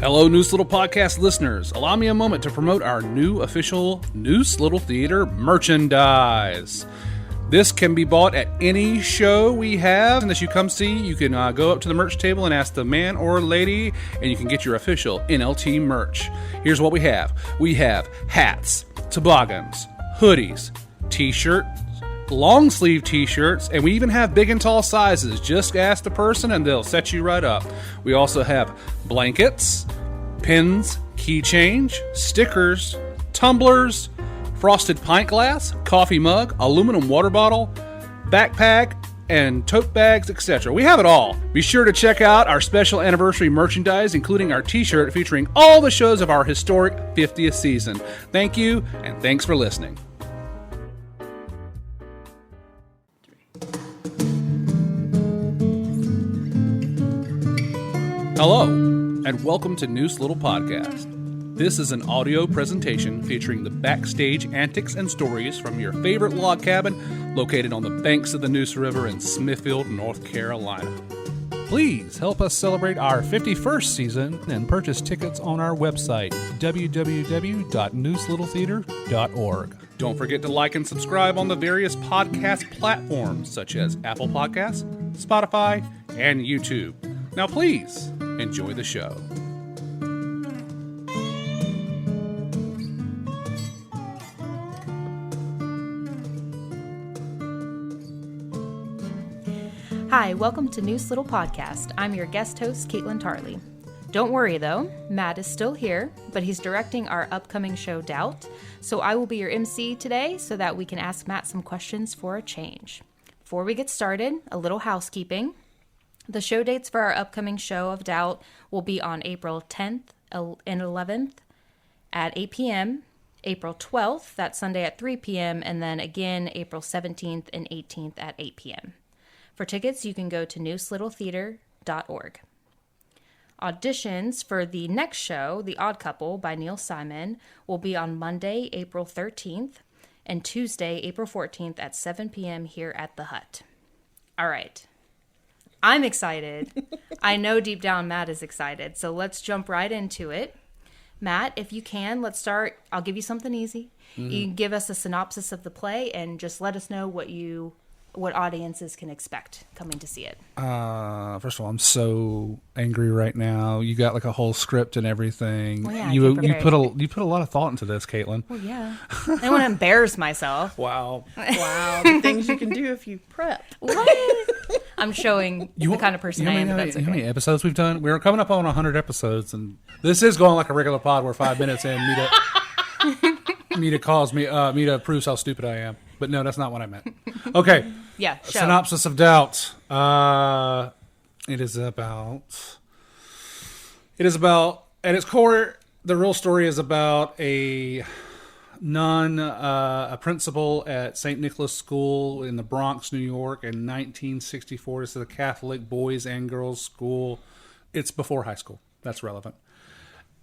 Hello, Noose Little Podcast listeners. Allow me a moment to promote our new official Noose Little Theater merchandise. This can be bought at any show we have. And as you come see, you can go up to the merch table and ask the man or lady, and you can get your official NLT merch. Here's what we have. We have hats, toboggans, hoodies, t-shirts, long sleeve t-shirts, and we even have big and tall sizes. Just ask the person and they'll set you right up. We also have blankets, pins, key change, stickers, tumblers, frosted pint glass, coffee mug, aluminum water bottle, backpack, and tote bags, etc. We have it all. Be sure to check out our special anniversary merchandise, including our t-shirt featuring all the shows of our historic 50th season. Thank you, and thanks for listening. Hello, and welcome to Noose Little Podcast. This is an audio presentation featuring the backstage antics and stories from your favorite log cabin located on the banks of the Noose River in Smithfield, North Carolina. Please help us celebrate our 51st season and purchase tickets on our website, www.nooselittletheater.org. Don't forget to like and subscribe on the various podcast platforms such as Apple Podcasts, Spotify, and YouTube. Now please, enjoy the show. Hi, welcome to Noose Little Podcast. I'm your guest host, Kaitlyn Tarley. Don't worry though, Matt is still here, but he's directing our upcoming show Doubt, so I will be your MC today so that we can ask Matt some questions for a change. Before we get started, a little housekeeping. The show dates for our upcoming show of Doubt will be on April 10th and 11th at 8 p.m., April 12th, that's Sunday at 3 p.m., and then again April 17th and 18th at 8 p.m. For tickets, you can go to nooselittletheater.org. Auditions for the next show, The Odd Couple by Neil Simon, will be on Monday, April 13th, and Tuesday, April 14th at 7 p.m. here at the Hut. All right. I'm excited. I know deep down Matt is excited, so let's jump right into it. Matt, if you can, let's start. I'll give you something easy. You can give us a synopsis of the play and just let us know what audiences can expect coming to see it. First of all, I'm so angry right now. You got like a whole script and everything. Well, yeah, you put a lot of thought into this, Kaitlyn. Well, yeah. I don't want to embarrass myself. Wow. Wow, the things you can do if you prep. What? I'm showing the kind of person I am. That's okay. How many episodes we've done? We're coming up on 100 episodes, and this is going like a regular pod where 5 minutes in, Mita proves how stupid I am. But no, that's not what I meant. Okay. Yeah, show. Synopsis of Doubt. It is about, at its core, the real story is about a principal at St. Nicholas School in the Bronx, New York in 1964. This is a Catholic boys and girls school. It's before high school. That's relevant.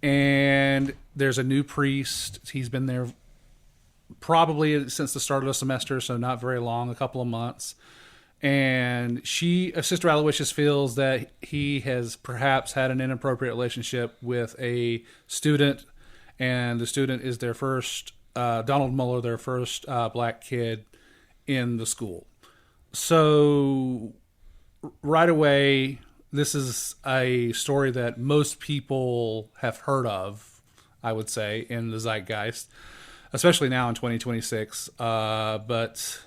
And there's a new priest. He's been there probably since the start of the semester, so not very long, a couple of months. And Sister Aloysius feels that he has perhaps had an inappropriate relationship with a student, and the student is their first, Donald Muller, their first black kid in the school. So right away, this is a story that most people have heard of, I would say, in the zeitgeist, especially now in 2026. But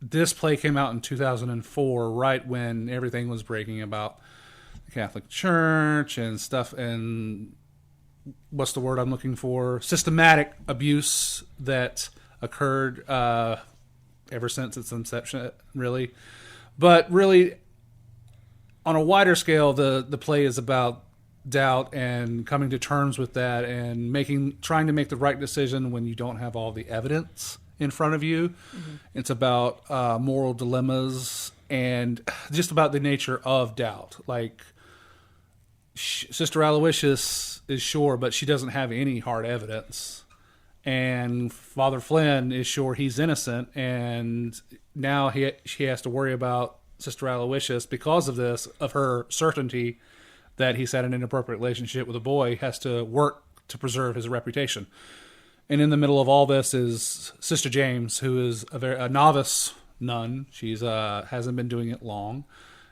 this play came out in 2004, right when everything was breaking about the Catholic Church and stuff, and what's the word I'm looking for? Systematic abuse that occurred ever since its inception, really. But really, on a wider scale, the play is about doubt and coming to terms with that and trying to make the right decision when you don't have all the evidence in front of you. Mm-hmm. It's about moral dilemmas and just about the nature of doubt. Like, Sister Aloysius is sure, but she doesn't have any hard evidence. And Father Flynn is sure he's innocent, and now she has to worry about Sister Aloysius because of this, of her certainty that he's had an inappropriate relationship with a boy, has to work to preserve his reputation. And in the middle of all this is Sister James, who is a novice nun. She's hasn't been doing it long,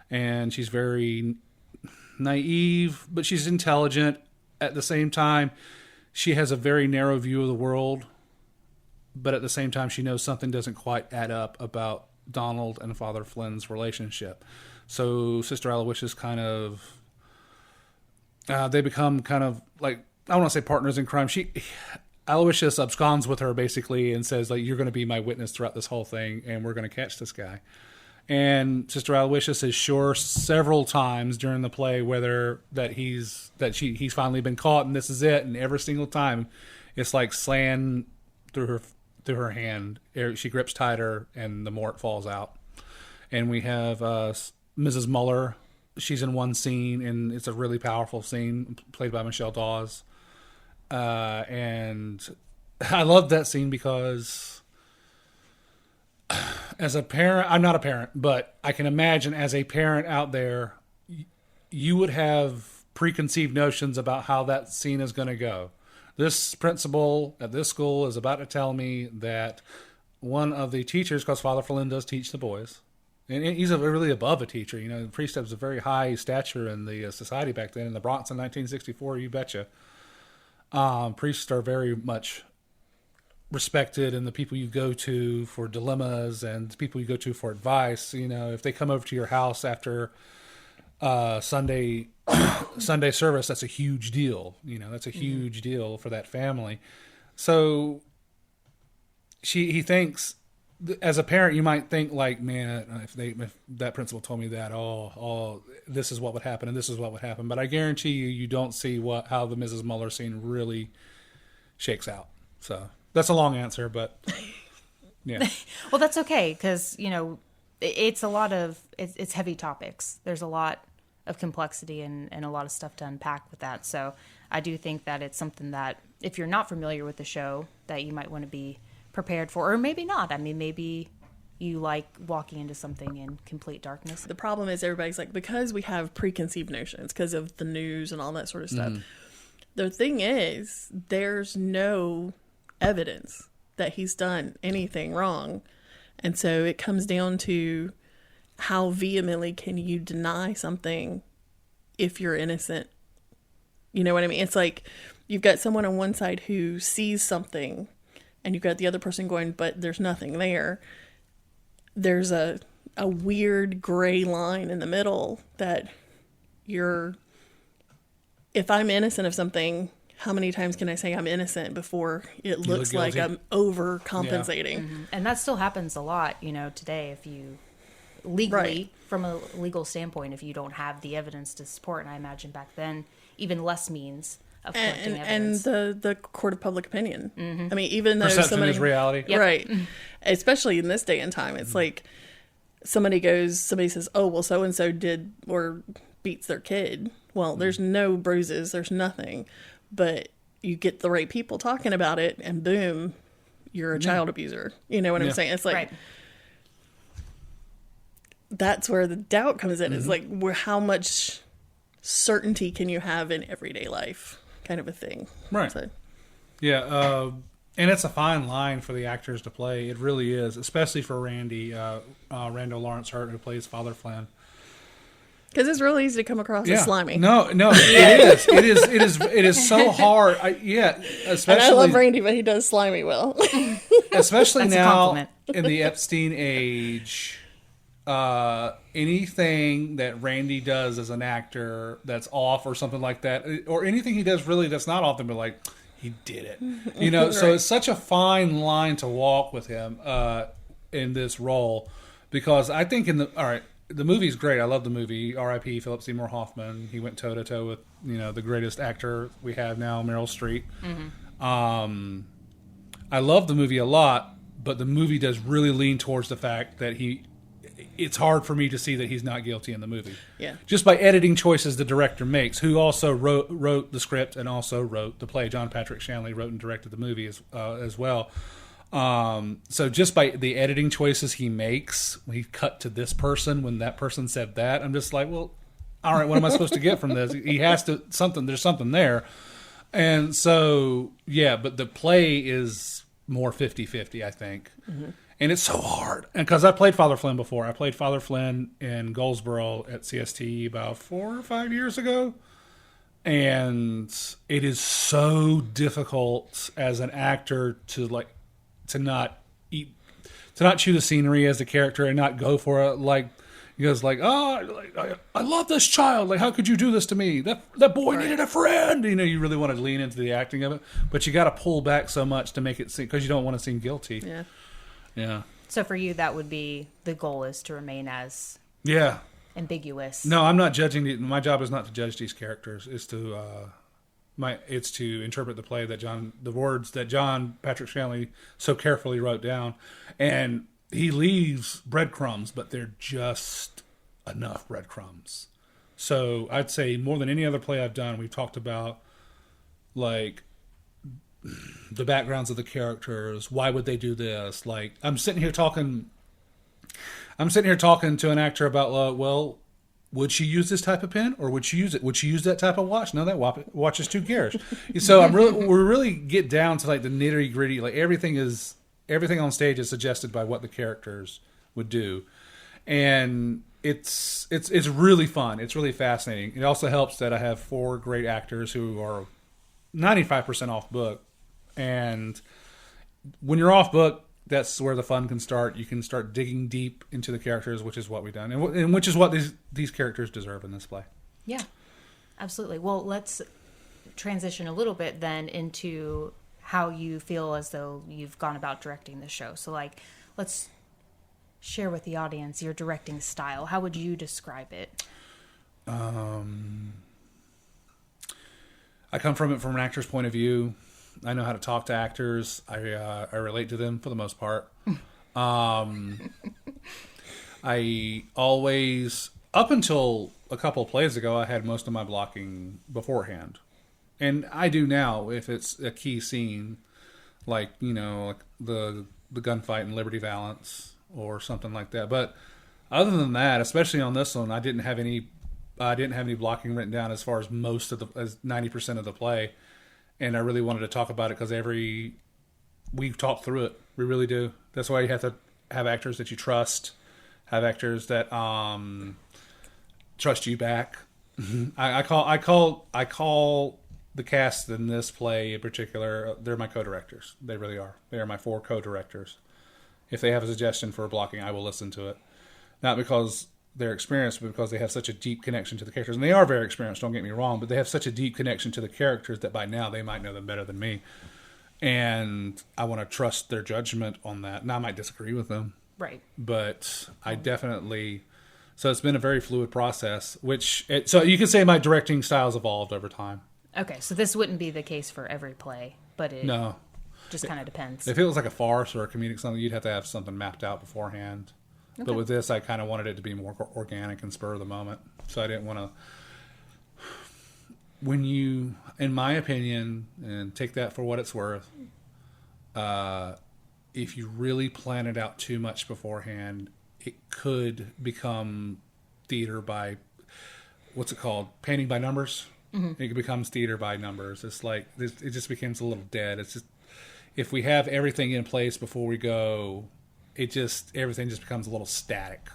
and she's very naive, but she's intelligent. At the same time, she has a very narrow view of the world, but at the same time, she knows something doesn't quite add up about Donald and Father Flynn's relationship. So Sister Aloysius kind of, they become kind of like, I don't want to say partners in crime. Aloysius absconds with her basically and says, like, you're going to be my witness throughout this whole thing, and we're going to catch this guy. And Sister Aloysius is sure several times during the play he's finally been caught and this is it. And every single time, it's like sand through her hand. She grips tighter, and the mort falls out. And we have Mrs. Muller. She's in one scene, and it's a really powerful scene, played by Michelle Dawes. And I love that scene because as a parent, I'm not a parent, but I can imagine as a parent out there, you would have preconceived notions about how that scene is going to go. This principal at this school is about to tell me that one of the teachers, because Father Flynn does teach the boys, and he's really above a teacher. You know, the priest has a very high stature in the society back then. In the Bronx in 1964, you betcha. Priests are very much respected, and the people you go to for dilemmas and the people you go to for advice, you know, if they come over to your house after Sunday service, that's a huge deal. You know, that's a huge deal for that family. So he thinks, as a parent, you might think like, man, if that principal told me that, this is what would happen and this is what would happen. But I guarantee you don't see how the Mrs. Muller scene really shakes out. So that's a long answer, but yeah. Well, that's okay, because, you know, it's heavy topics. There's a lot of complexity and a lot of stuff to unpack with that. So I do think that it's something that, if you're not familiar with the show, that you might want to be prepared for, or maybe not. I mean, maybe you like walking into something in complete darkness. The problem is everybody's like, because we have preconceived notions because of the news and all that sort of stuff. The thing is, there's no evidence that he's done anything wrong. And so it comes down to how vehemently can you deny something if you're innocent? You know what I mean? It's like you've got someone on one side who sees something, and you've got the other person going, but there's nothing there. There's a weird gray line in the middle that if I'm innocent of something, how many times can I say I'm innocent before it looks like I'm overcompensating? Yeah. Mm-hmm. And that still happens a lot, you know, today, if you legally, from a legal standpoint, if you don't have the evidence to support. And I imagine back then, even less means of collecting evidence. And the court of public opinion. Mm-hmm. I mean, even though perception is reality. Yep. Right. Especially in this day and time, it's like somebody says, oh, well, so-and-so did or beats their kid. Well, there's no bruises, there's nothing. But you get the right people talking about it, and boom, you're a child abuser. You know what I'm saying? It's like, right. That's where the doubt comes in. It's like, how much certainty can you have in everyday life, kind of a thing. Right. So. Yeah, and it's a fine line for the actors to play. It really is, especially for Randy, Randall Lawrence Hurt, who plays Father Flynn. Because it's really easy to come across as slimy. No, it is. It is so hard. Especially. And I love Randy, but he does slimy well. Especially now in the Epstein age, anything that Randy does as an actor that's off or something like that, or anything he does really that's not off, they'll be like, he did it. You know, so it's such a fine line to walk with him in this role, because I think the movie's great. I love the movie. R.I.P. Philip Seymour Hoffman. He went toe to toe with the greatest actor we have now, Meryl Streep. Mm-hmm. I love the movie a lot, but the movie does really lean towards the fact that it's hard for me to see that he's not guilty in the movie. Yeah. Just by editing choices the director makes, who also wrote the script and also wrote the play. John Patrick Shanley wrote and directed the movie as well. So just by the editing choices he makes, when he cut to this person when that person said that, I'm just like, well, all right, what am I supposed to get from this? He has to, there's something there. And so, yeah, but the play is more 50-50, I think. Mm-hmm. And it's so hard. And because I played Father Flynn before. I played Father Flynn in Goldsboro at CST about 4 or 5 years ago. And it is so difficult as an actor to not chew the scenery as the character and not go for it. Like, he goes like, I love this child. Like, how could you do this to me? That boy needed a friend. You know, you really want to lean into the acting of it, but you got to pull back so much to make it seem, because you don't want to seem guilty. Yeah. Yeah. So for you, that would be the goal, is to remain as ambiguous. No, I'm not judging. My job is not to judge these characters. It's to it's to interpret the play the words that John Patrick Shanley so carefully wrote down, and he leaves breadcrumbs, but they're just enough breadcrumbs. So I'd say more than any other play I've done, we've talked about like the backgrounds of the characters. Why would they do this? Like, I'm sitting here talking to an actor about, well, would she use this type of pen, or would she use it? Would she use that type of watch? No, that watch is too garish. So we really get down to like the nitty gritty. Like everything on stage is suggested by what the characters would do, and it's really fun. It's really fascinating. It also helps that I have 4 great actors who are 95% off book, and when you're off book, that's where the fun can start. You can start digging deep into the characters, which is what we've done, and which is what these characters deserve in this play. Yeah, absolutely. Well, let's transition a little bit then into how you feel as though you've gone about directing the show. So, like, let's share with the audience your directing style. How would you describe it? I come from it from an actor's point of view. I know how to talk to actors. I relate to them for the most part. I always, up until a couple of plays ago, I had most of my blocking beforehand. And I do now if it's a key scene, like, you know, like the gunfight in Liberty Valance or something like that. But other than that, especially on this one, I didn't have any blocking written down as far as as 90% of the play. And I really wanted to talk about it because we've talked through it. We really do. That's why you have to have actors that you trust, have actors that trust you back. I call the cast in this play in particular, they're my co-directors. They really are. They are my 4 co-directors. If they have a suggestion for blocking, I will listen to it. Not because they're experienced, but because they have such a deep connection to the characters. And they are very experienced, don't get me wrong, but they have such a deep connection to the characters that by now they might know them better than me. And I want to trust their judgment on that. Now, I might disagree with them. Right. But I definitely... So it's been a very fluid process, so you can say my directing style's evolved over time. Okay, so this wouldn't be the case for every play, but it no. just kind of depends. If it was like a farce or a comedic something, you'd have to have something mapped out beforehand. Okay. But with this, I kind of wanted it to be more organic and spur of the moment. So I didn't want to... When you, in my opinion, and take that for what it's worth, if you really plan it out too much beforehand, it could become theater by, what's it called? Painting by numbers? Mm-hmm. It becomes theater by numbers. It's like, it just becomes a little dead. It's just, if we have everything in place before we go, everything just becomes a little static,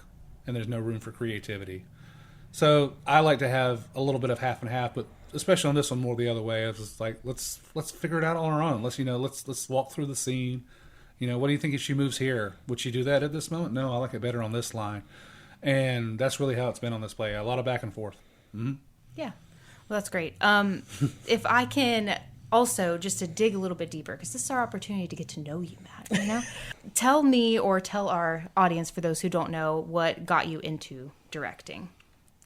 and there's no room for creativity. So I like to have a little bit of half and half, but especially on this one, more the other way. It's just like, let's figure it out on our own. Let's walk through the scene. You know, what do you think if she moves here? Would she do that at this moment? No, I like it better on this line. And that's really how it's been on this play. A lot of back and forth. Mm-hmm. Yeah. Well, that's great. If I can also, just to dig a little bit deeper, because this is our opportunity to get to know you, Matt, you know? Tell me, or tell our audience, for those who don't know, what got you into directing.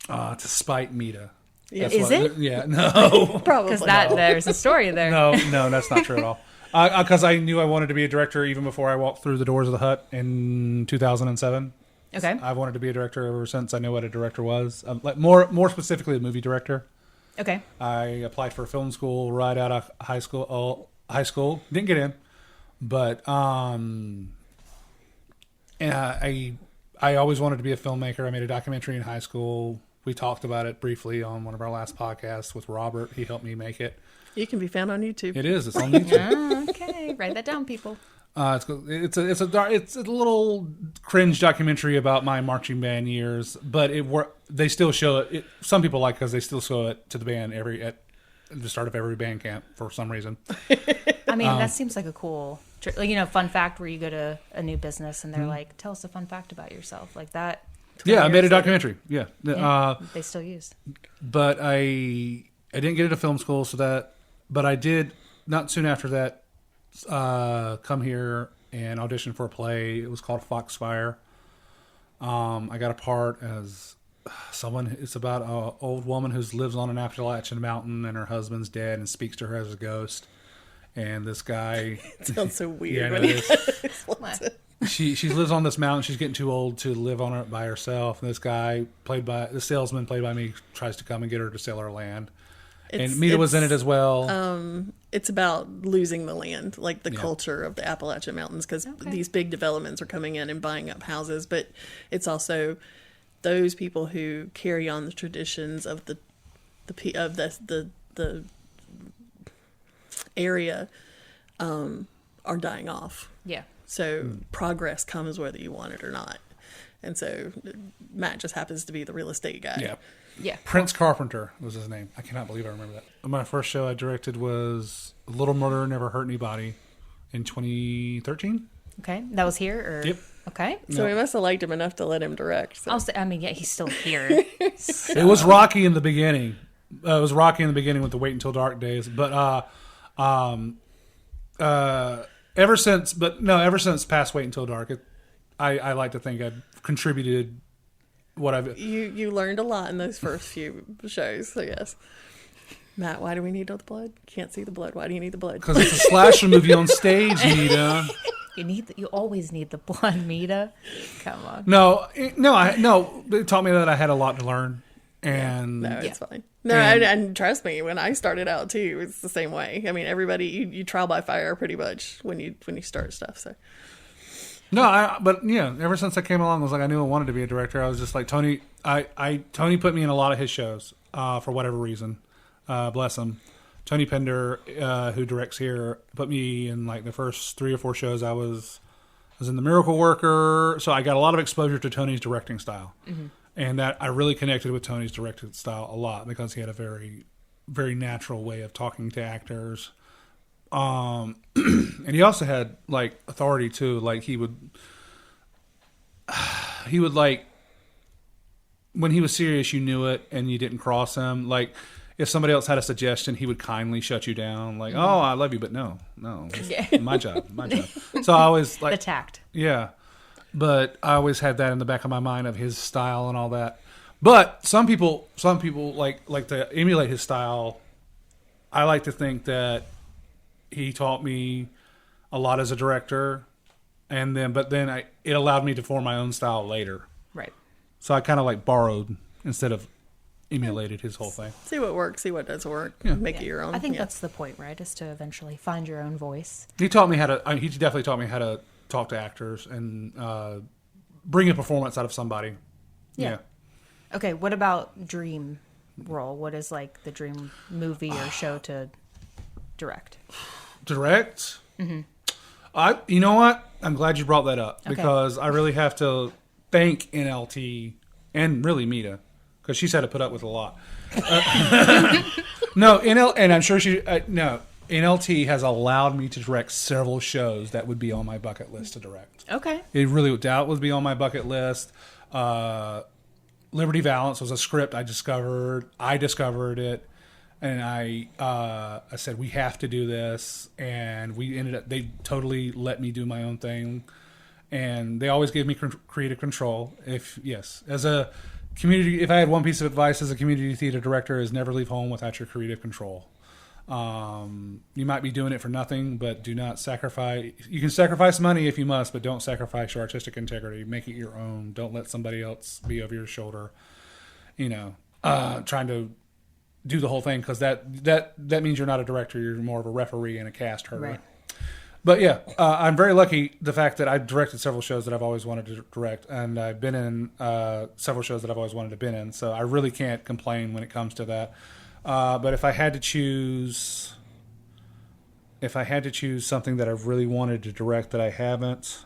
To spite Mita. Yeah. Is it? Yeah, no. Probably. Because there's a story there. No, that's not true at all. Because I knew I wanted to be a director even before I walked through the doors of the Hut in 2007. Okay. I've wanted to be a director ever since I knew what a director was. Like more specifically, a movie director. Okay. I applied for film school right out of high school. Didn't get in, but and I always wanted to be a filmmaker. I made a documentary in high school, We talked about it briefly on one of our last podcasts with Robert. He helped me make it. You can be found on YouTube. It is. It's on YouTube. Oh, okay, write that down, people. It's a little cringe documentary about my marching band years, but they still show it. Some people like because they still show it to the band at the start of every band camp for some reason. I mean, that seems like a cool, fun fact where you go to a new business and they're like, "Tell us a fun fact about yourself," like that. Yeah, I made a documentary. Yeah, they still use. But I didn't get into film school, but I did not soon after that come here and audition for a play. It was called Foxfire. I got a part as someone. It's about an old woman who lives on an Appalachian mountain, and her husband's dead, and speaks to her as a ghost. And this guy It sounds so weird. Yeah, when it he is. explains it. She lives on this mountain. She's getting too old to live on it by herself. And this guy, the salesman played by me, tries to come and get her to sell her land. And Mita was in it as well. It's about losing the land, like the culture of the Appalachian Mountains, because these big developments are coming in and buying up houses. But it's also those people who carry on the traditions of the area are dying off. Yeah. So progress comes whether you want it or not. And so Matt just happens to be the real estate guy. Yeah. Yeah. Prince Carpenter was his name. I cannot believe I remember that. My first show I directed was Little Murder, Never Hurt Anybody in 2013. Okay. That was here? Or? Yep. Okay. So we must have liked him enough to let him direct. So. He's still here. It was rocky in the beginning. It was rocky in the beginning with the Wait Until Dark days. But ever since past Wait Until Dark, I like to think I've contributed what I've... You learned a lot in those first few shows, I guess. Matt, why do we need all the blood? Can't see the blood. Why do you need the blood? Because it's a slasher movie on stage, Mita. You always need the blood, Mita. Come on. No. It taught me that I had a lot to learn. And no, it's fine. No, and trust me, when I started out too, it's the same way. I mean, everybody you trial by fire pretty much when you start stuff. So ever since I came along, I was like, I knew I wanted to be a director. I was just like Tony. Tony put me in a lot of his shows for whatever reason. Bless him. Tony Pender, who directs here, put me in like the first 3 or 4 shows. I was in The Miracle Worker, so I got a lot of exposure to Tony's directing style. Mm-hmm. And that I really connected with Tony's directed style a lot because he had a very, very natural way of talking to actors. And he also had like authority too. Like he would like, when he was serious, you knew it and you didn't cross him. Like if somebody else had a suggestion, he would kindly shut you down. Like, oh, I love you, but no, it's my job. So I always like the tact. Yeah. But I always had that in the back of my mind of his style and all that. But some people like to emulate his style. I like to think that he taught me a lot as a director, but then it allowed me to form my own style later. Right. So I kind of like borrowed instead of emulated his whole thing. See what works, see what doesn't work, make it your own. I think that's the point, right? Is to eventually find your own voice. He definitely taught me how to talk to actors and bring a performance out of somebody. Yeah. Okay, what about dream role? What is like the dream movie or show to direct? Direct? Mm-hmm. You know what? I'm glad you brought that up because I really have to thank NLT and really Mita because she's had to put up with a lot. No, and I'm sure NLT has allowed me to direct several shows that would be on my bucket list to direct. Okay. It really would be on my bucket list. Liberty Valance was a script I discovered it, and I said, we have to do this, and they totally let me do my own thing, and they always gave me creative control. If I had one piece of advice as a community theater director is never leave home without your creative control. You might be doing it for nothing, but do not sacrifice. You can sacrifice money if you must, but don't sacrifice your artistic integrity. Make it your own. Don't let somebody else be over your shoulder. Trying to do the whole thing because that means you're not a director. You're more of a referee and a cast herder. Right. But yeah, I'm very lucky the fact that I've directed several shows that I've always wanted to direct, and I've been in several shows that I've always wanted to be in. So I really can't complain when it comes to that. But if I had to choose something that I've really wanted to direct that I haven't,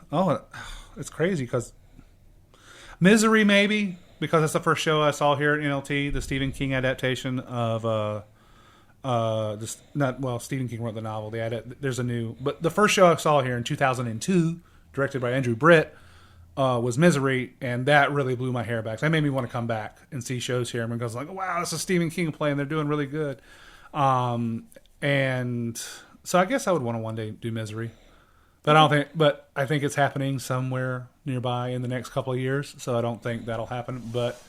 it's crazy because Misery maybe, because it's the first show I saw here at NLT, the Stephen King adaptation of Stephen King wrote the novel. But the first show I saw here in 2002, directed by Andrew Britt, was Misery, and that really blew my hair back. That made me want to come back and see shows here. And goes like, wow, this is Stephen King play, and they're doing really good. And so I guess I would want to one day do Misery, but I think it's happening somewhere nearby in the next couple of years. So I don't think that'll happen, but.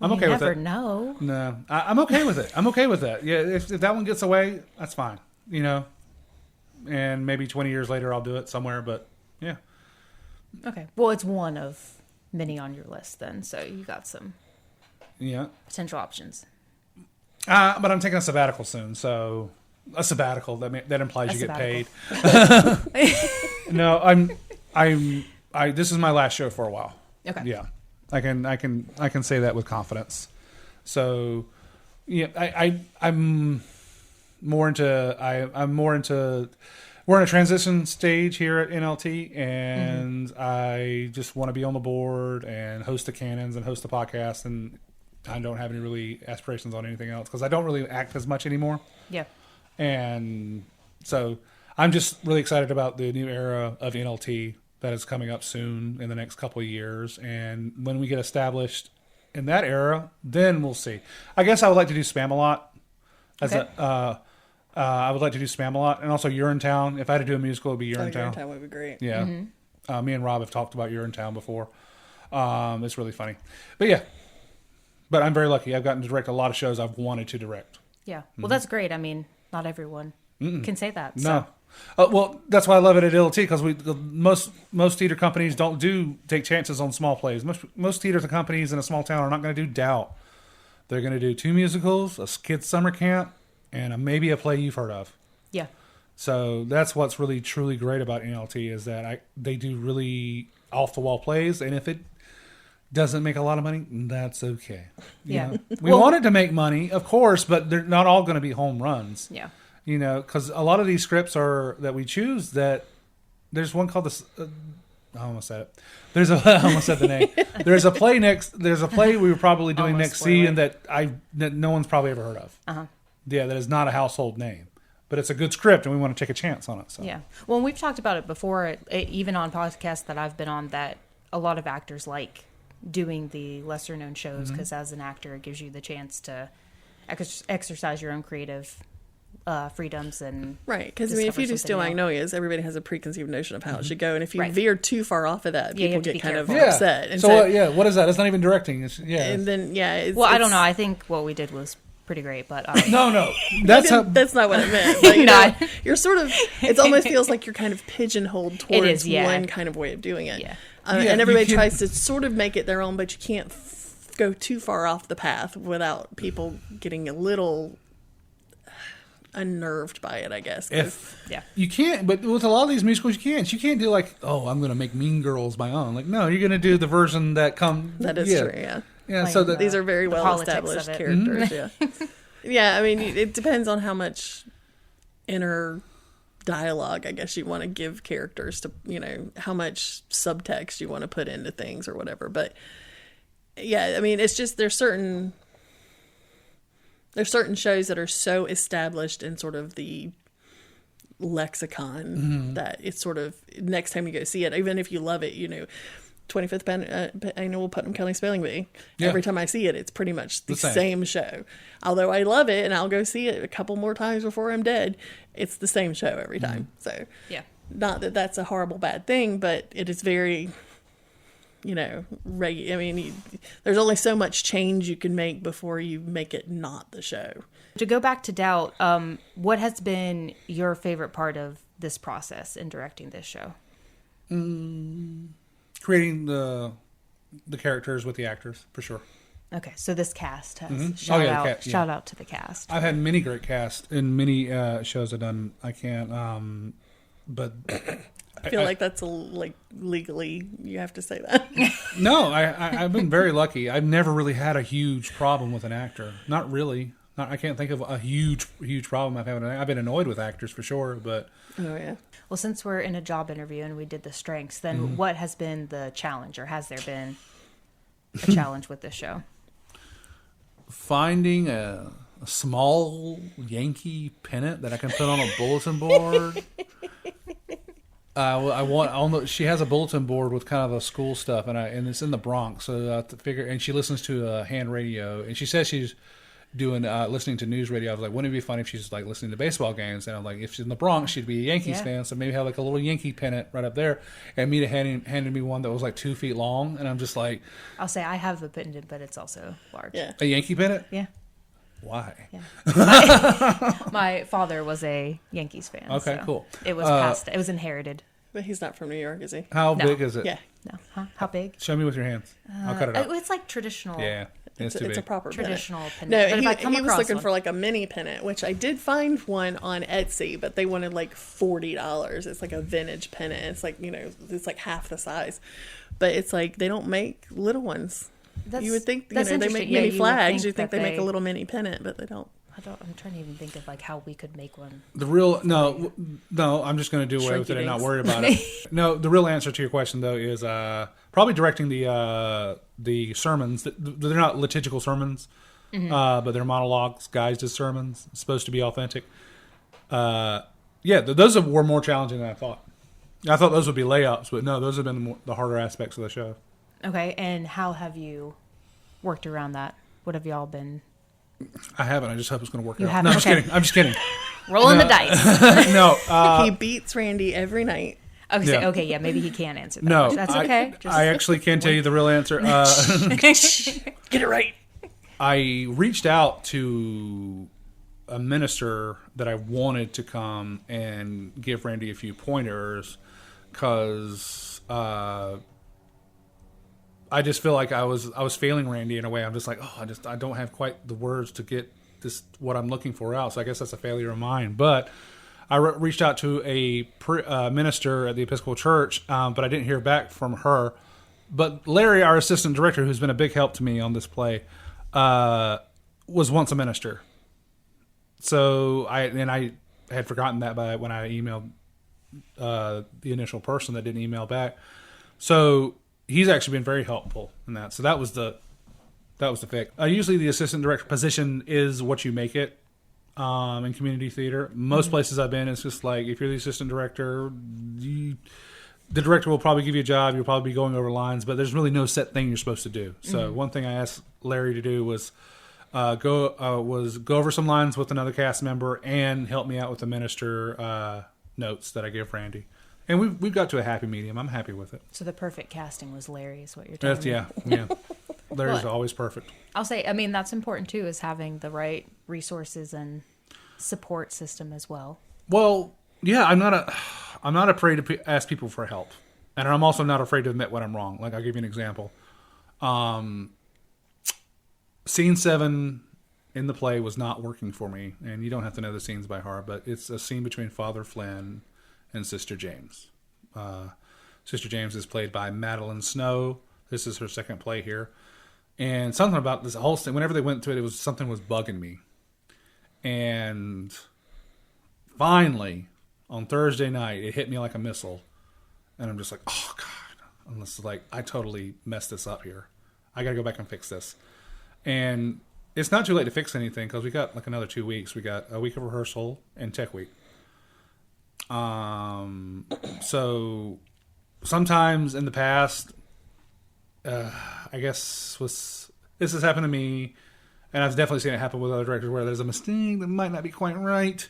I'm okay with it. You never know. No, I'm okay with it. I'm okay with that. Yeah, if that one gets away, that's fine. And maybe 20 years later I'll do it somewhere. But yeah. Okay. Well, it's one of many on your list then, so you got some potential options. But I'm taking a sabbatical soon, so a sabbatical that implies you get paid. No, this is my last show for a while. Okay. Yeah. I can say that with confidence. So, yeah, I'm more into. We're in a transition stage here at NLT, and I just want to be on the board and host the cannons and host the podcast, and I don't have any really aspirations on anything else because I don't really act as much anymore. Yeah, and so I'm just really excited about the new era of NLT that is coming up soon in the next couple of years. And when we get established in that era, then we'll see. I guess I would like to do Spam-A-Lot. I would like to do Spam-A-Lot. And also Urinetown. If I had to do a musical, it would be Urinetown. Urinetown would be great. Yeah. Me and Rob have talked about Urinetown before. It's really funny. But yeah. But I'm very lucky. I've gotten to direct a lot of shows I've wanted to direct. Yeah. Well, that's great. I mean, not everyone can say that. No. Well, that's why I love it at LT, because most theater companies don't take chances on small plays. Most theater companies in a small town are not going to do Doubt. They're going to do 2 musicals, a kids summer camp, and maybe a play you've heard of. Yeah. So that's what's really truly great about NLT is that they do really off the wall plays, and if it doesn't make a lot of money, that's okay. Yeah. We wanted to make money, of course, but they're not all going to be home runs. Yeah. Because a lot of these scripts that we choose, that there's one called I almost said it. I almost said the name. There's a play we were probably doing next season that no one's probably ever heard of. Yeah, that is not a household name, but it's a good script, and we want to take a chance on it. So. Yeah. Well, we've talked about it before, even on podcasts that I've been on, that a lot of actors like doing the lesser known shows because as an actor, it gives you the chance to exercise your own creative freedoms and right, because if you do Steel Magnolias, everybody has a preconceived notion of how it should go, and if you veer too far off of that, people get kind of upset. And so what is that? It's not even directing. And then I don't know. I think what we did was pretty great, but no, that's not what I meant. But, you're sort of. It almost feels like you're kind of pigeonholed towards one kind of way of doing it. Yeah. And everybody tries to sort of make it their own, but you can't go too far off the path without people getting a little unnerved by it, I guess. You can't, but with a lot of these musicals, you can't do like, I'm going to make Mean Girls my own. Like, no, you're going to do the version that that is true. Yeah. So these are very well established characters. Yeah. I mean, it depends on how much inner dialogue, I guess, you want to give characters to, how much subtext you want to put into things or whatever. But yeah, I mean, it's just there's certain shows that are so established in sort of the lexicon that it's sort of next time you go see it, even if you love it, 25th annual Putnam County Spelling Bee. Yeah. Every time I see it, it's pretty much the same show. Although I love it and I'll go see it a couple more times before I'm dead, it's the same show every time. So not that that's a horrible bad thing, but it is very, I mean, there's only so much change you can make before you make it not the show. To go back to Doubt, what has been your favorite part of this process in directing this show? Creating the characters with the actors, for sure. Okay, so this cast has shout out to the cast. I've had many great casts in many shows I've done. I can't But I feel like that's like legally you have to say that. No, I've been very lucky. I've never really had a huge problem with an actor. Not really. I can't think of a huge problem I've had. I've been annoyed with actors for sure, but... Oh, yeah. Well, since we're in a job interview and we did the strengths, then what has been the challenge, or has there been a challenge with this show? Finding a small Yankee pennant that I can put on a bulletin board. She has a bulletin board with kind of a school stuff, and it's in the Bronx, so I have to figure. And she listens to a hand radio, and she says she's doing listening to news radio. I was like, wouldn't it be funny if she's like listening to baseball games? And I'm like, if she's in the Bronx, she'd be a Yankees fan, so maybe have like a little Yankee pennant right up there. And Mita handed me one that was like 2 feet long, and I'm just like, I'll say I have the pendant, but it's also large. Yeah. a Yankee pennant? Yeah. Why? Yeah. My father was a Yankees fan. Okay, so cool. It was passed. It was inherited. But he's not from New York, is he? How No. big is it? Yeah. No, huh? How big? Show me with your hands. I'll cut it out. It's like traditional. Yeah, it's too It's a big. proper Traditional pennant. pennant. No, But if I come he was across looking one- for like a mini pennant, which I did find one on Etsy, but they wanted like $40. It's like a vintage pennant. It's like, it's like half the size. But it's like they don't make little ones. You would think, that's they make interesting. Yeah, mini you would flags. think You think that they make a little mini pennant, but they don't. I'm trying to even think of like how we could make one. The real no, I'm just going to do away with it and not worry about it. No, the real answer to your question though is probably directing the sermons. They're not liturgical sermons, but they're monologues, guised as sermons. It's supposed to be authentic. Those were more challenging than I thought. I thought those would be layups, but no, those have been the harder aspects of the show. Okay, and how have you worked around that? What have y'all been? I haven't. I just hope it's going to work out. haven't? No, I'm just Okay. kidding. I'm just kidding. Rolling the dice. No, He beats Randy every night. Okay, yeah, maybe he can answer that. no. That's okay. I actually can tell you the real answer. Get it right. I reached out to a minister that I wanted to come and give Randy a few pointers because I just feel like I was failing Randy in a way. I'm just like, I don't have quite the words to get this what I'm looking for out. So I guess that's a failure of mine. But I reached out to a minister at the Episcopal Church, but I didn't hear back from her. But Larry, our assistant director, who's been a big help to me on this play, was once a minister. So I had forgotten that when I emailed the initial person that didn't email back. So he's actually been very helpful in that. So that was the fix. Usually the assistant director position is what you make it in community theater. Most places I've been, it's just like if you're the assistant director, the director will probably give you a job. You'll probably be going over lines, but there's really no set thing you're supposed to do. So one thing I asked Larry to do was go over some lines with another cast member and help me out with the minister notes that I give Randy. And we've got to a happy medium. I'm happy with it. So the perfect casting was Larry, is what you're telling me. Yeah. Larry's always perfect. I'll say, I mean, that's important too, is having the right resources and support system as well. Well, yeah, I'm not afraid to ask people for help, and I'm also not afraid to admit when I'm wrong. Like I'll give you an example. Scene 7 in the play was not working for me, and you don't have to know the scenes by heart, but it's a scene between Father Flynn and Sister James. Sister James is played by Madeline Snow. This is her second play here. And something about this whole thing, whenever they went through it, something was bugging me. And finally, on Thursday night, it hit me like a missile. And I'm just like, oh, God. And it's like, I totally messed this up here. I got to go back and fix this. And it's not too late to fix anything because we got like another 2 weeks. We got a week of rehearsal and tech week. So sometimes in the past, I guess this has happened to me, and I've definitely seen it happen with other directors where there's a mistake that might not be quite right,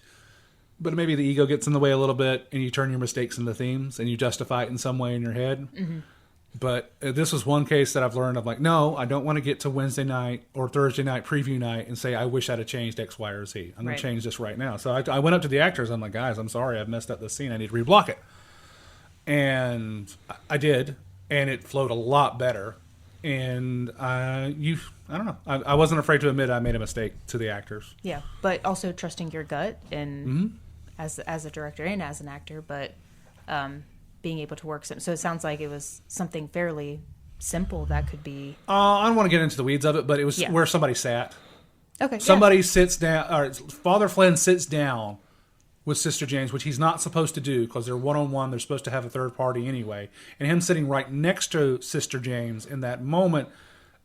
but maybe the ego gets in the way a little bit, and you turn your mistakes into themes, and you justify it in some way in your head. Mm-hmm. But this was one case that I've learned of like, no, I don't want to get to Wednesday night or Thursday night preview night and say, I wish I'd have changed X, Y, or Z. I'm going to change this right now. So I went up to the actors. I'm like, guys, I'm sorry. I've messed up this scene. I need to reblock it. And I did. And it flowed a lot better. And I don't know. I wasn't afraid to admit I made a mistake to the actors. Yeah, but also trusting your gut and as a director and as an actor, but being able to work. So it sounds like it was something fairly simple that could be. I don't want to get into the weeds of it, but it was where somebody sat. Okay. Somebody sits down, or Father Flynn sits down with Sister James, which he's not supposed to do because they're one-on-one. They're supposed to have a third party anyway. And him sitting right next to Sister James in that moment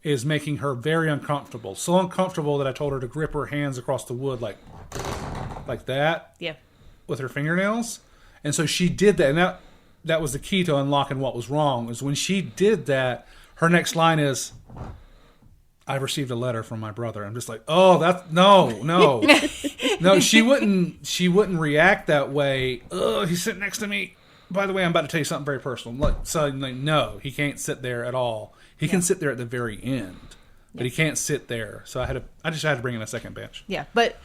is making her very uncomfortable. So uncomfortable that I told her to grip her hands across the wood like that. Yeah. With her fingernails. And so she did that. And that was the key to unlocking what was wrong. Was when she did that, her next line is, "I've received a letter from my brother." I'm just like, oh, that's no. No, she wouldn't react that way. Oh, he's sitting next to me. By the way, I'm about to tell you something very personal. No, he can't sit there at all. He can sit there at the very end, but he can't sit there. So I just had to bring in a second bench. Yeah, but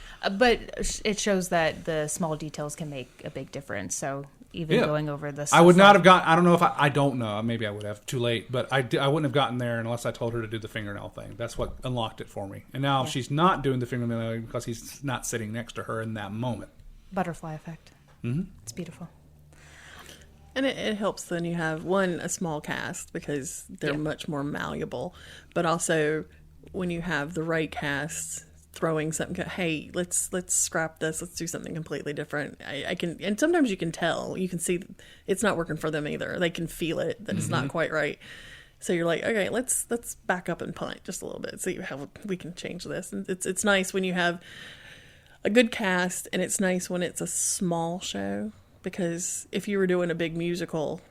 it shows that the small details can make a big difference. So even going over this, I would not have gotten. I don't know if I don't know. Maybe I would have. Too late, but I wouldn't have gotten there unless I told her to do the fingernail thing. That's what unlocked it for me. And now she's not doing the fingernail because he's not sitting next to her in that moment. Butterfly effect. Mm-hmm. It's beautiful. And it helps then you have, a small cast because they're much more malleable. But also, when you have the right cast throwing something, hey, let's scrap this. Let's do something completely different. I can, and sometimes you can tell. You can see it's not working for them either. They can feel it, that it's not quite right. So you're like, okay, let's back up and punt just a little bit. See how we can change this. And it's nice when you have a good cast, and it's nice when it's a small show. Because if you were doing a big musical,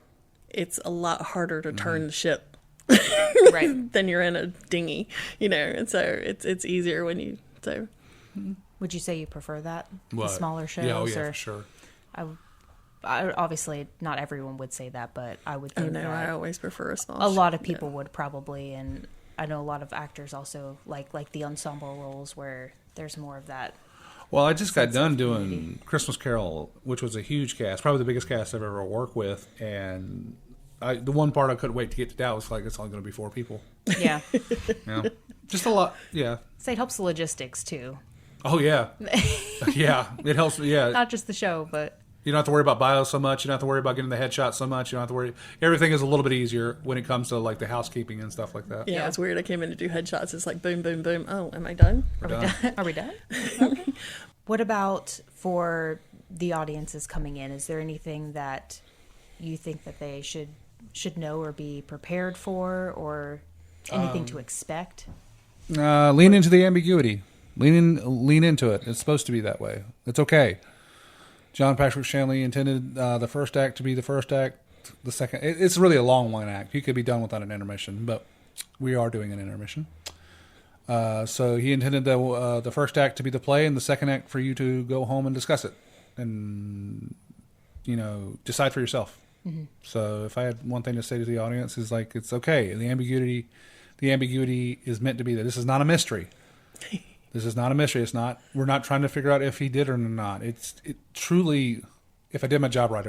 it's a lot harder to turn the ship than you're in a dinghy, and so it's easier when you, so. Would you say you prefer that? What? The smaller shows? Yeah, for sure. I obviously, not everyone would say that, but I would think that I always prefer a small a lot of people would probably, and I know a lot of actors also like the ensemble roles where there's more of that. Well, I just got done doing Christmas Carol, which was a huge cast, probably the biggest cast I've ever worked with. And the one part I couldn't wait to get to Dallas, it's only going to be 4 people. Yeah. Just a lot, yeah. So it helps the logistics, too. Oh, yeah. Yeah, it helps, yeah. Not just the show, but... You don't have to worry about bios so much. You don't have to worry about getting the headshot so much. You don't have to worry. Everything is a little bit easier when it comes to, the housekeeping and stuff like that. Yeah, it's weird. I came in to do headshots. It's like boom, boom, boom. Oh, am I done? Are we done? Okay. What about for the audiences coming in? Is there anything that you think that they should know or be prepared for, or anything to expect? Lean into the ambiguity. Lean into it. It's supposed to be that way. It's okay. John Patrick Shanley intended the first act to be the first act. The second, it's really a long one act. You could be done without an intermission, but we are doing an intermission. So he intended the first act to be the play, and the second act for you to go home and discuss it, and decide for yourself. Mm-hmm. So if I had one thing to say to the audience, is it's okay. The ambiguity is meant to be there. This is not a mystery. This is not a mystery. It's not. We're not trying to figure out if he did or not. It truly, if I did my job right,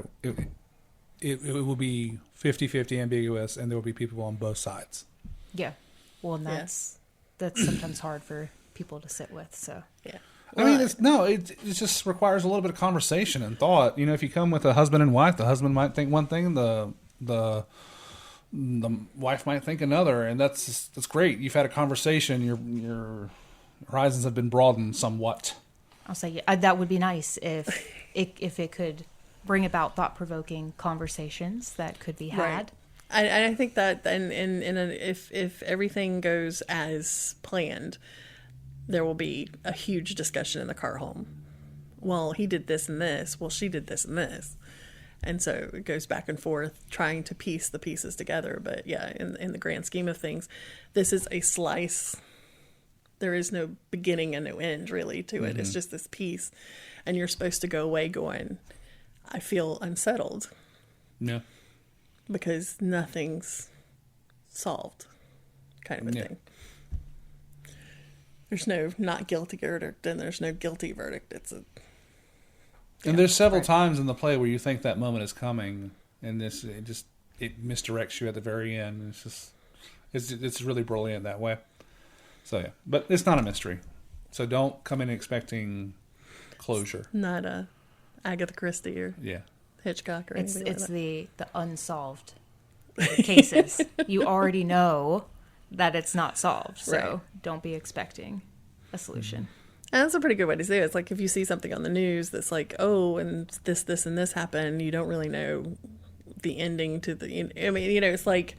it will be 50-50 ambiguous, and there will be people on both sides. Yeah. Well, and that's sometimes hard for people to sit with. So yeah. I mean, it just requires a little bit of conversation and thought. If you come with a husband and wife, the husband might think one thing, the wife might think another, and that's great. You've had a conversation. Your horizons have been broadened somewhat. I'll say that would be nice if it could bring about thought-provoking conversations that could be had. Right. I think that if everything goes as planned, there will be a huge discussion in the car home. Well, he did this and this. Well, she did this and this. And so it goes back and forth trying to piece the pieces together. But yeah, in the grand scheme of things, this is a slice. There is no beginning and no end really to it. Mm-hmm. It's just this piece. And you're supposed to go away going, I feel unsettled. Yeah. Because nothing's solved, kind of a thing. There's no not guilty verdict, and there's no guilty verdict. And there's several times in the play where you think that moment is coming, and it misdirects you at the very end. It's really brilliant that way. So yeah, but it's not a mystery. So don't come in expecting closure. Not a Agatha Christie or Hitchcock or It's anything like that. the unsolved cases. You already know that it's not solved, so Right. don't be expecting a solution. And that's a pretty good way to say it. It's like if you see something on the news that's like, oh, and this, and this happened, you don't really know the ending to the. I mean, you know, it's like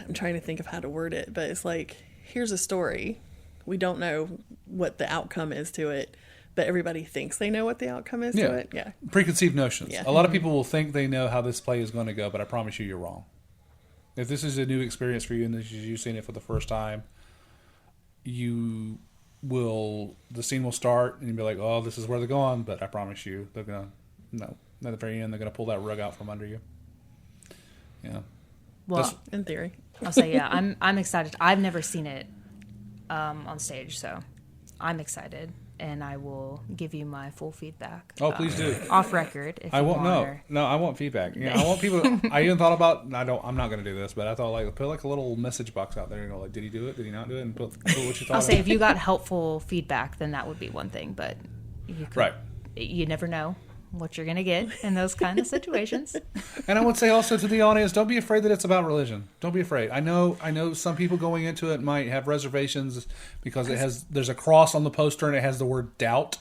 I'm trying to think of how to word it, but it's like here's a story. We don't know what the outcome is to it, but everybody thinks they know what the outcome is to it. Yeah. Preconceived notions. Yeah. A lot of people will think they know how this play is going to go, but I promise you, you're wrong. If this is a new experience for you and this is you seeing it for the first time, the scene will start and you'll be like, oh, this is where they're going, but I promise you, they're going to, no, at the very end, they're going to pull that rug out from under you. Yeah. Well, In theory. I'll say, yeah, I'm excited. I've never seen it on stage, so I'm excited, and I will give you my full feedback. Oh, please do. Off record, if I you won't want. know. No, I want feedback. Yeah, I want people. I even thought about. I'm not going to do this, but I thought like put like a little message box out there. You know, like did he do it? Did he not do it? And put what you thought. I'll of say it. if you got helpful feedback, then that would be one thing, but you could, Right. You never know what you're going to get in those kind of situations. And I would say also to the audience, don't be afraid that it's about religion. Don't be afraid. I know some people going into it might have reservations because there's a cross on the poster and it has the word doubt,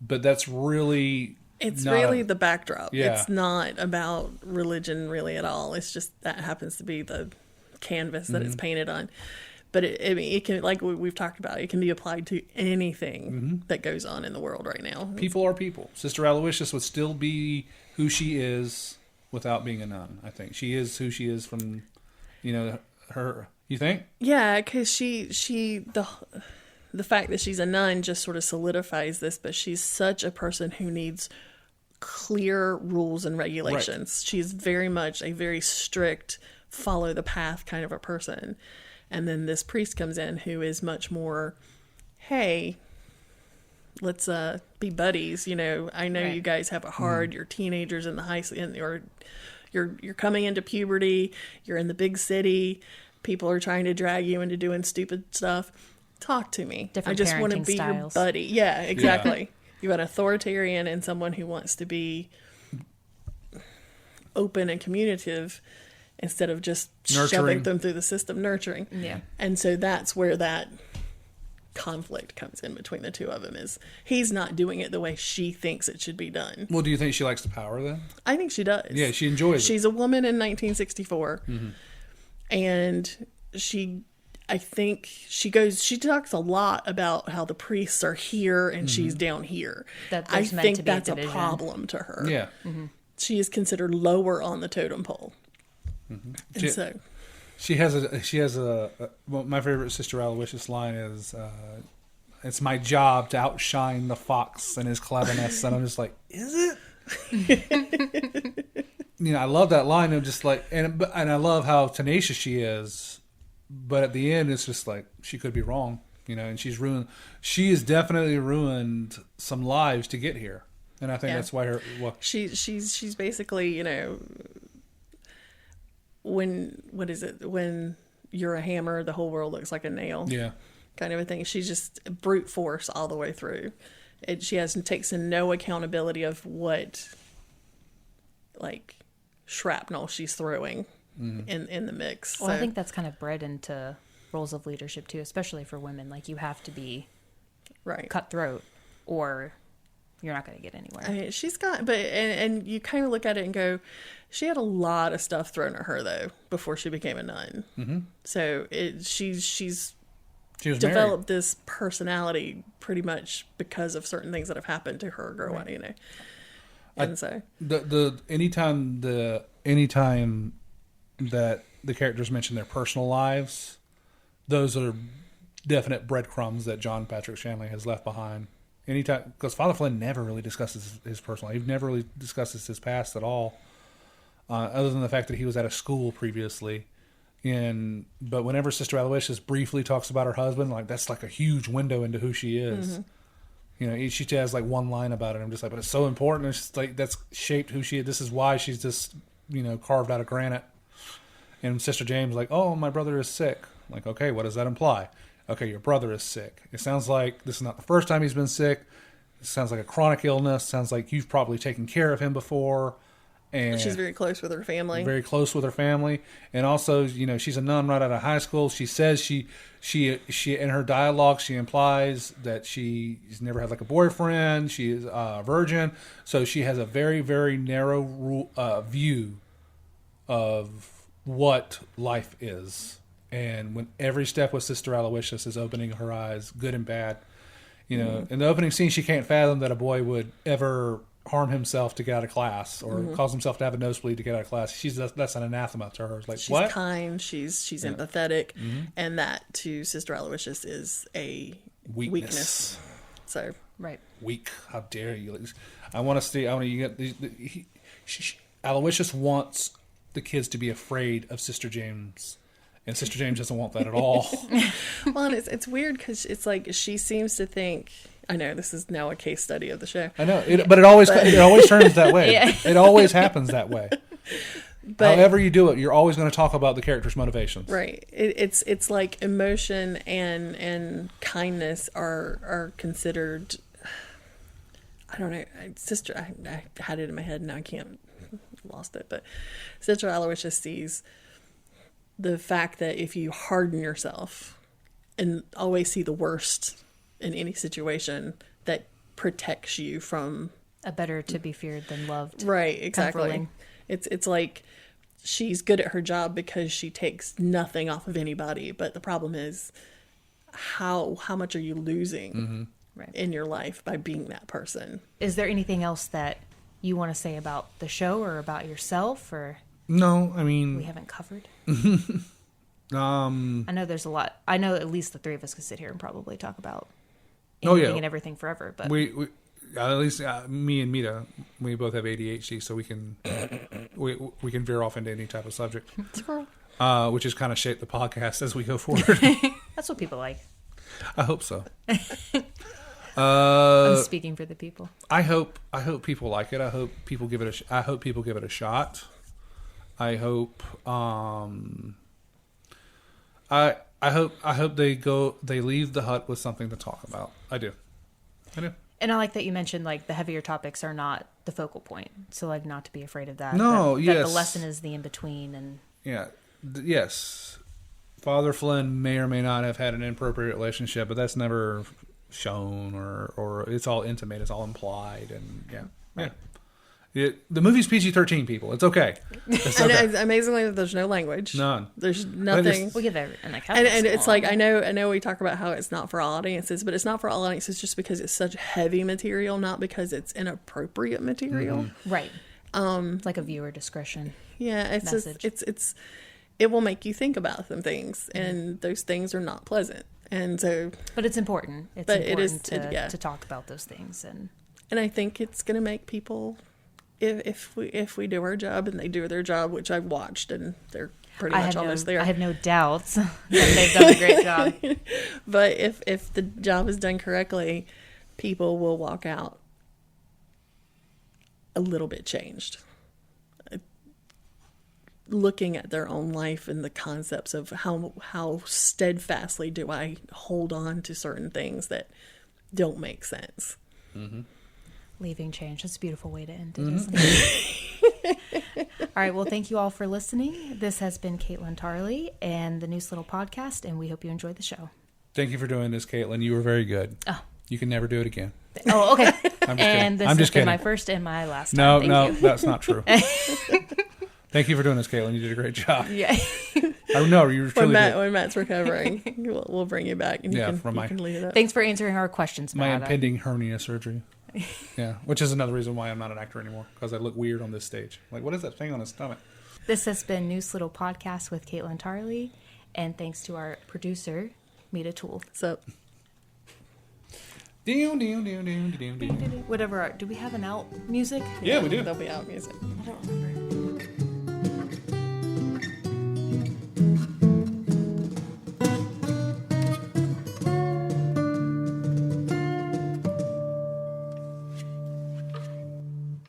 but that's really It's not really the backdrop. Yeah. It's not about religion really at all. It's just that happens to be the canvas that it's painted on. But it can, like we've talked about, it can be applied to anything that goes on in the world right now. people are people. Sister Aloysius would still be who she is without being a nun. I think she is who she is from, her. You think? Yeah, because the fact that she's a nun just sort of solidifies this, but she's such a person who needs clear rules and regulations. Right. She's very much a very strict, follow the path kind of a person. And then this priest comes in who is much more, hey, let's be buddies. You know, I know Right. you guys have it hard. You're teenagers in the high school, or you're coming into puberty. You're in the big city. People are trying to drag you into doing stupid stuff. Talk to me. Different I just want to parenting be styles. your buddy. Yeah, exactly. You got an authoritarian and someone who wants to be open and communicative instead of just Nurturing. shoving them through the system, nurturing. Yeah. And so that's where that conflict comes in between the two of them, is he's not doing it the way she thinks it should be done. Well, do you think she likes the power then? I think she does. Yeah, she enjoys it. She's a woman in 1964. And I think she talks a lot about how the priests are here and she's down here. That I there's meant think to be a that's a division. problem to her. Yeah. She is considered lower on the totem pole. And so She has well, my favorite Sister Aloysius line is, it's my job to outshine the fox and his cleverness. And I'm just like, is it? I love that line. I'm just like, and I love how tenacious she is. But at the end, it's just like, she could be wrong, and she has definitely ruined some lives to get here. And I think that's why she's basically, when you're a hammer, the whole world looks like a nail. Yeah. Kind of a thing. She's just brute force all the way through. She takes in no accountability of what, like, shrapnel she's throwing in the mix. Well, I think that's kind of bred into roles of leadership too, especially for women. Like, you have to be cutthroat or you're not going to get anywhere. I mean, she's got, and you kind of look at it and go, she had a lot of stuff thrown at her though before she became a nun. Mm-hmm. So she's developed this personality pretty much because of certain things that have happened to her growing up, And so anytime that the characters mention their personal lives, those are definite breadcrumbs that John Patrick Shanley has left behind. Anytime, because Father Flynn never really discusses his personal life. He never really discusses his past at all, other than the fact that he was at a school previously. But whenever Sister Aloysius briefly talks about her husband, like, that's like a huge window into who she is. Mm-hmm. She has like one line about it. I'm just like, but it's so important. It's just like, that's shaped who she is. This is why she's just, carved out of granite. And Sister James like, oh, my brother is sick. I'm like, okay, what does that imply? Okay, your brother is sick. It sounds like this is not the first time he's been sick. sounds like a chronic illness. Sounds like you've probably taken care of him before. And she's very close with her family. Very close with her family. And also, she's a nun right out of high school. She says she in her dialogue, she implies that she's never had like a boyfriend. She is a virgin. So she has a very, very narrow view of what life is. And when every step with Sister Aloysius is opening her eyes, good and bad. In the opening scene, she can't fathom that a boy would ever harm himself to get out of class or cause himself to have a nosebleed to get out of class. That's an anathema to her. It's like, she's what? kind, she's empathetic, and that to Sister Aloysius is a weakness. So weak. How dare you? I want to see. Aloysius wants the kids to be afraid of Sister James. And Sister James doesn't want that at all. Well, and it's weird because it's like she seems to think. I know this is now a case study of the show. I know, but it always turns that way. Yeah. It always happens that way. But however you do it, you're always going to talk about the character's motivations. Right. It's like emotion and kindness are considered. I don't know, Sister. I had it in my head, now I can't. Lost it, but Sister Aloysius sees the fact that if you harden yourself and always see the worst in any situation, that protects you from a better to be feared than loved. Right, exactly. It's like she's good at her job because she takes nothing off of anybody, but the problem is how much are you losing in your life by being that person? Is there anything else that you want to say about the show or about yourself, or no? I mean, we haven't covered. I know there's a lot. I know at least the three of us could sit here and probably talk about anything and everything forever. But we at least me and Mita, we both have ADHD, so we can we can veer off into any type of subject, which has kind of shaped the podcast as we go forward. That's what people like. I hope so. I'm speaking for the people. I hope people like it. I hope people give it a. I hope people give it a shot. I hope. I hope they leave the hut with something to talk about. I do. And I like that you mentioned like the heavier topics are not the focal point. So like not to be afraid of that. No, that yes. the lesson is the in between and. Yeah. Yes. Father Flynn may or may not have had an inappropriate relationship, but that's never shown or it's all intimate. It's all implied, and yeah. The movie's PG-13, people. It's okay. And amazingly, there's no language. None. There's nothing. We get there in and it's like I know we talk about how it's not for all audiences, but it's not for all audiences just because it's such heavy material, not because it's inappropriate material. Right. It's like a viewer discretion. Yeah, it's message. Just it will make you think about some things, and those things are not pleasant. And so, but it's important. It's important to talk about those things, and I think it's going to make people. If we do our job and they do their job, which I've watched, and they're pretty much almost there. I have no doubts that they've done a great job. But if the job is done correctly, people will walk out a little bit changed. Looking at their own life and the concepts of how steadfastly do I hold on to certain things that don't make sense. Mm-hmm. Leaving change. That's a beautiful way to end it, isn't it? All right. Well, thank you all for listening. This has been Kaitlyn Tarley and the Noose Little Podcast, and we hope you enjoyed the show. Thank you for doing this, Kaitlyn. You were very good. Oh. You can never do it again. Oh, okay. And this has been my first and my last time. No, that's not true. Thank you for doing this, Kaitlyn. You did a great job. Yeah. I know you truly did. When Matt's recovering, we'll bring you back, and you can lead it up. Thanks for answering our questions, Matt. My impending hernia surgery. Yeah, which is another reason why I'm not an actor anymore, because I look weird on this stage. Like, what is that thing on his stomach? This has been Noose Little Podcast with Kaitlyn Tarley, and thanks to our producer, Mita Toole. So, whatever. Do we have an out music? Yeah, we do. There'll be out music. I don't remember.